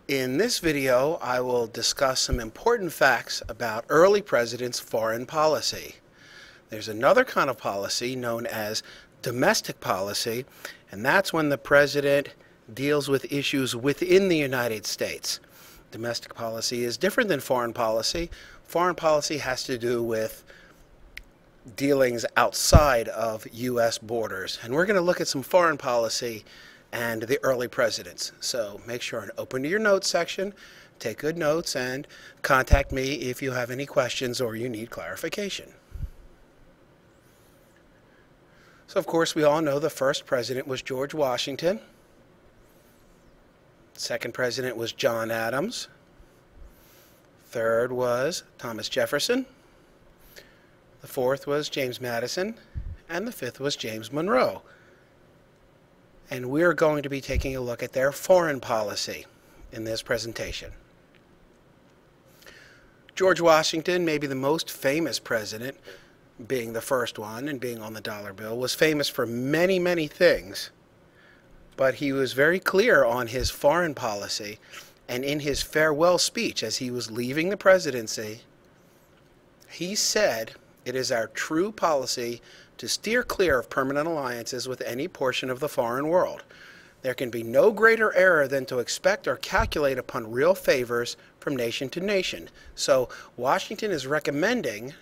In this video, I will discuss some important facts about early presidents' foreign policy. There's another kind of policy known as domestic policy, and that's when the president deals with issues within the United States. Domestic policy is different than foreign policy. Foreign policy has to do with dealings outside of U.S. borders, and we're going to look at some foreign policy and the early presidents. So make sure and open to your notes section, take good notes, and contact me if you have any questions or you need clarification. So of course we all know the first president was George Washington. The second president was John Adams. Third was Thomas Jefferson. The fourth was James Madison. And the fifth was James Monroe. And we're going to be taking a look at their foreign policy in this presentation. George Washington, maybe the most famous president, being the first one and being on the dollar bill, was famous for many, many things. But he was very clear on his foreign policy, and in his farewell speech as he was leaving the presidency, he said, "It is our true policy to steer clear of permanent alliances with any portion of the foreign world. There can be no greater error than to expect or calculate upon real favors from nation to nation." So Washington is recommending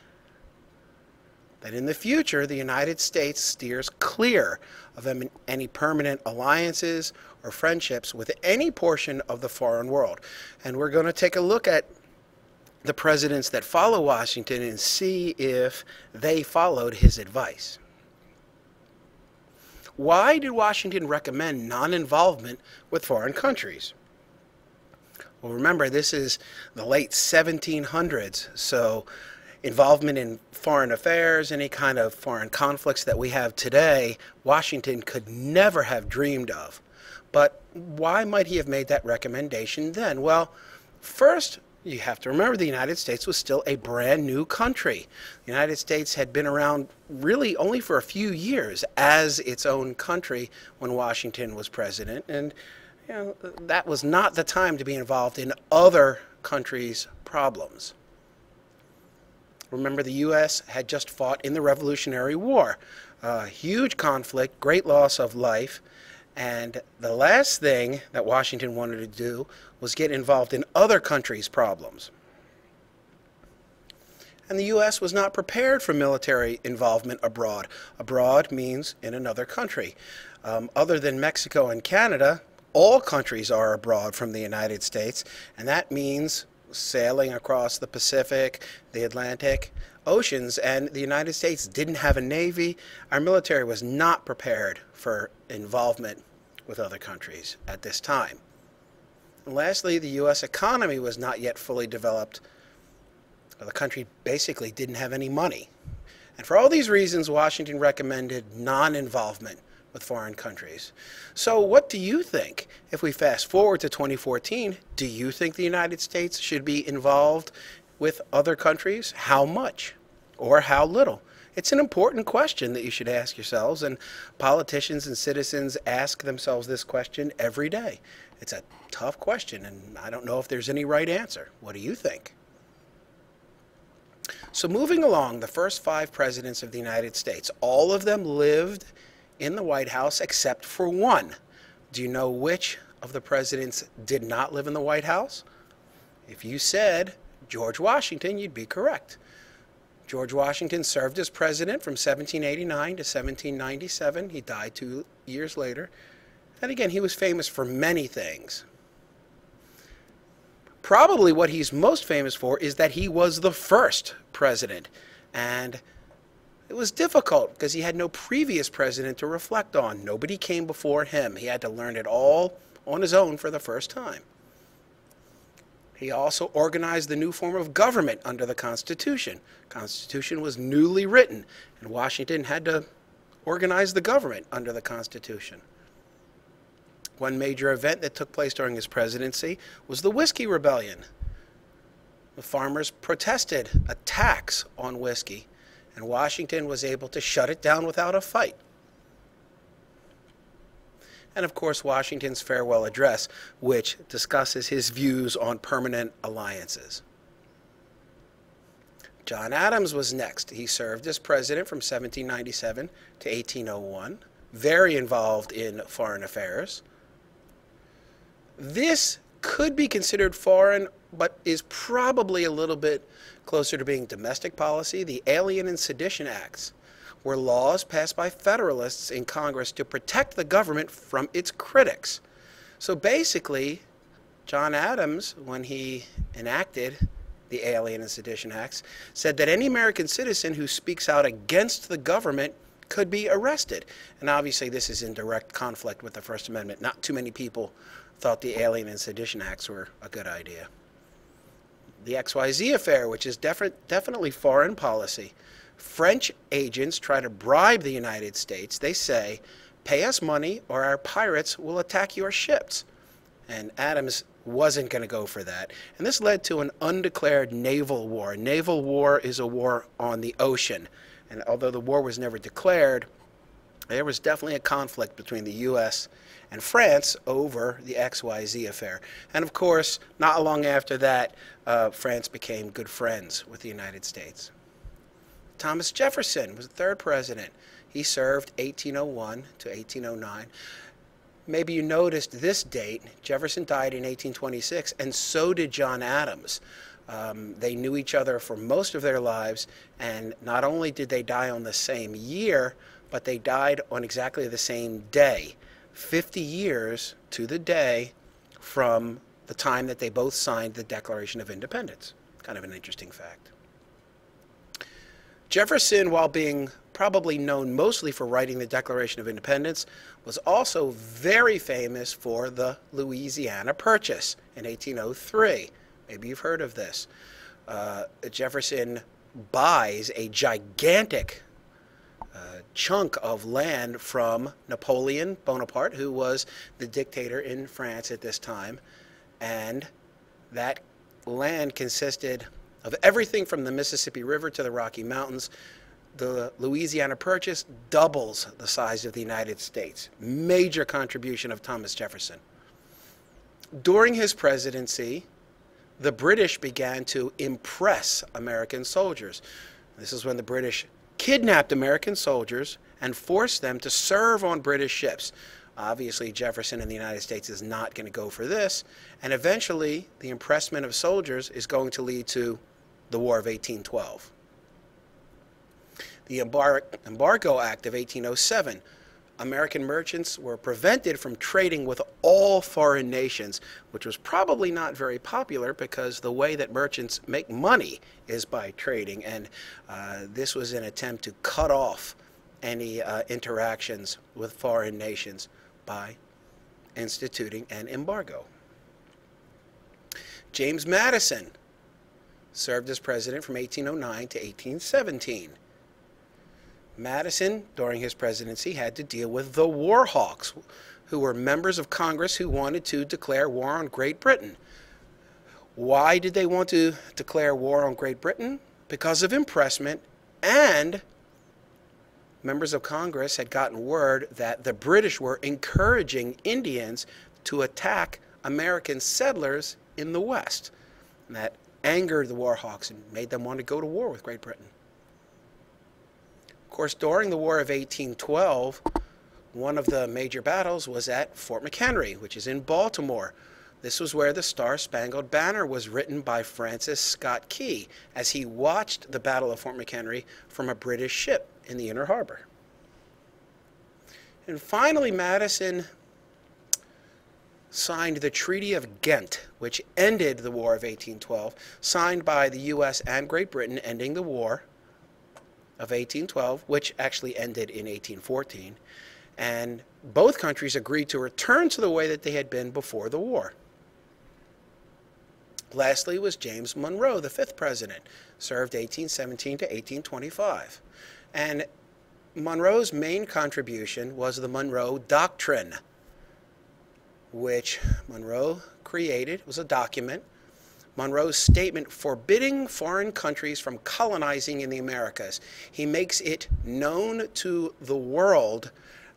that in the future the United States steers clear of any permanent alliances or friendships with any portion of the foreign world. And we're going to take a look at the presidents that follow Washington and see if they followed his advice. Why did Washington recommend non-involvement with foreign countries? Well, remember, this is the late 1700s, so involvement in foreign affairs, any kind of foreign conflicts that we have today, Washington could never have dreamed of. But why might he have made that recommendation then? Well, first, you have to remember the United States was still a brand new country. The United States had been around really only for a few years as its own country when Washington was president. And that was not the time to be involved in other countries' problems. Remember, the U.S. had just fought in the Revolutionary War. Huge conflict, great loss of life. And the last thing that Washington wanted to do was get involved in other countries' problems. And the U.S. was not prepared for military involvement abroad. Abroad means in another country. Other than Mexico and Canada, all countries are abroad from the United States, and that means sailing across the Pacific, the Atlantic oceans, and the United States didn't have a navy. Our military was not prepared for involvement with other countries at this time. And lastly, the U.S. economy was not yet fully developed. The country basically didn't have any money. And for all these reasons, Washington recommended non-involvement with foreign countries. So what do you think? If we fast forward to 2014, do you think the United States should be involved with other countries? How much or how little? It's an important question that you should ask yourselves, and politicians and citizens ask themselves this question every day. It's a tough question, and I don't know if there's any right answer. What do you think? So moving along, the first 5 presidents of the United States, all of them lived in the White House except for one. Do you know which of the presidents did not live in the White House? If you said George Washington, you'd be correct. George Washington served as president from 1789 to 1797. He died 2 years later. And again, he was famous for many things. Probably what he's most famous for is that he was the first president. And it was difficult because he had no previous president to reflect on. Nobody came before him. He had to learn it all on his own for the first time. He also organized the new form of government under the Constitution. The Constitution was newly written, and Washington had to organize the government under the Constitution. One major event that took place during his presidency was the Whiskey Rebellion. The farmers protested a tax on whiskey, and Washington was able to shut it down without a fight. and of course Washington's farewell address, which discusses his views on permanent alliances. John Adams was next. He served as president from 1797 to 1801, very involved in foreign affairs. This could be considered foreign, but is probably a little bit closer to being domestic policy. The Alien and Sedition Acts were laws passed by Federalists in Congress to protect the government from its critics. So basically, John Adams, when he enacted the Alien and Sedition Acts, said that any American citizen who speaks out against the government could be arrested. And obviously this is in direct conflict with the First Amendment. Not too many people thought the Alien and Sedition Acts were a good idea. The XYZ affair, which is definitely foreign policy. French agents try to bribe the United States. They say, pay us money or our pirates will attack your ships. And Adams wasn't going to go for that. And this led to an undeclared naval war. Naval war is a war on the ocean. And although the war was never declared, there was definitely a conflict between the U.S. and France over the XYZ affair. And of course, not long after that, France became good friends with the United States. Thomas Jefferson was the third president. He served 1801 to 1809. Maybe you noticed this date. Jefferson died in 1826, and so did John Adams. They knew each other for most of their lives, and not only did they die on the same year, but they died on exactly the same day, 50 years to the day from the time that they both signed the Declaration of Independence. Kind of an interesting fact. Jefferson, while being probably known mostly for writing the Declaration of Independence, was also very famous for the Louisiana Purchase in 1803. Maybe you've heard of this. Jefferson buys a gigantic chunk of land from Napoleon Bonaparte, who was the dictator in France at this time, and that land consisted of everything from the Mississippi River to the Rocky Mountains. The Louisiana Purchase doubles the size of the United States. Major contribution of Thomas Jefferson. During his presidency, the British began to impress American soldiers. This is when the British kidnapped American soldiers and forced them to serve on British ships. Obviously, Jefferson in the United States is not going to go for this, and eventually the impressment of soldiers is going to lead to the War of 1812. The Embargo Act of 1807. American merchants were prevented from trading with all foreign nations, which was probably not very popular because the way that merchants make money is by trading, and this was an attempt to cut off any interactions with foreign nations by instituting an embargo. James Madison served as president from 1809 to 1817. Madison, during his presidency, had to deal with the War Hawks, who were members of Congress who wanted to declare war on Great Britain. Why did they want to declare war on Great Britain? Because of impressment, and members of Congress had gotten word that the British were encouraging Indians to attack American settlers in the West. And that angered the War Hawks and made them want to go to war with Great Britain. Of course, during the War of 1812, one of the major battles was at Fort McHenry, which is in Baltimore. This was where the Star-Spangled Banner was written by Francis Scott Key as he watched the Battle of Fort McHenry from a British ship in the Inner Harbor. And finally, Madison signed the Treaty of Ghent, which ended the War of 1812, signed by the U.S. and Great Britain, ending the War of 1812, which actually ended in 1814, and both countries agreed to return to the way that they had been before the war. Lastly was James Monroe, the fifth president, served 1817 to 1825, and Monroe's main contribution was the Monroe Doctrine, which Monroe created. It was a document. Monroe's statement forbidding foreign countries from colonizing in the Americas. He makes it known to the world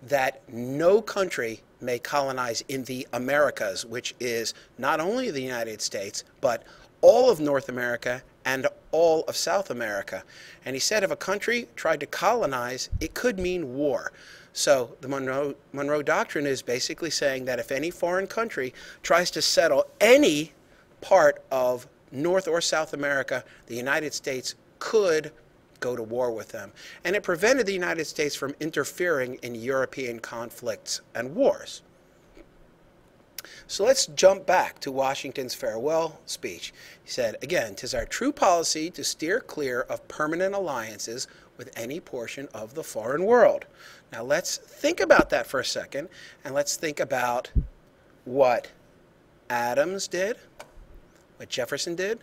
that no country may colonize in the Americas, which is not only the United States, but all of North America and all of South America. And he said if a country tried to colonize, it could mean war. So the Monroe Doctrine is basically saying that if any foreign country tries to settle any part of North or South America, the United States could go to war with them. And it prevented the United States from interfering in European conflicts and wars. So let's jump back to Washington's farewell speech. He said, again, "'Tis our true policy to steer clear of permanent alliances with any portion of the foreign world." Now let's think about that for a second, and let's think about what Adams did, what Jefferson did,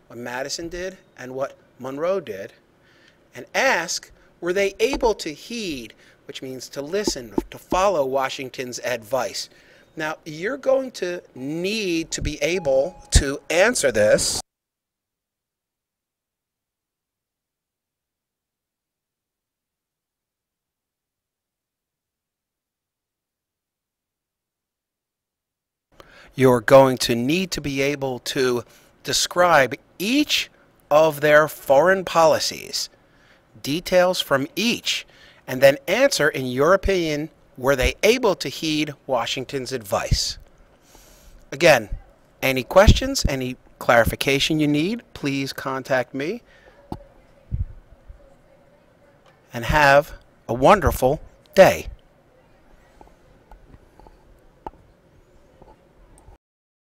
what Madison did, and what Monroe did, and ask, were they able to heed, which means to listen, to follow Washington's advice? Now, you're going to need to be able to answer this. You're going to need to be able to describe each of their foreign policies, details from each, and then answer, in your opinion, were they able to heed Washington's advice? Again, any questions, any clarification you need, please contact me. And have a wonderful day.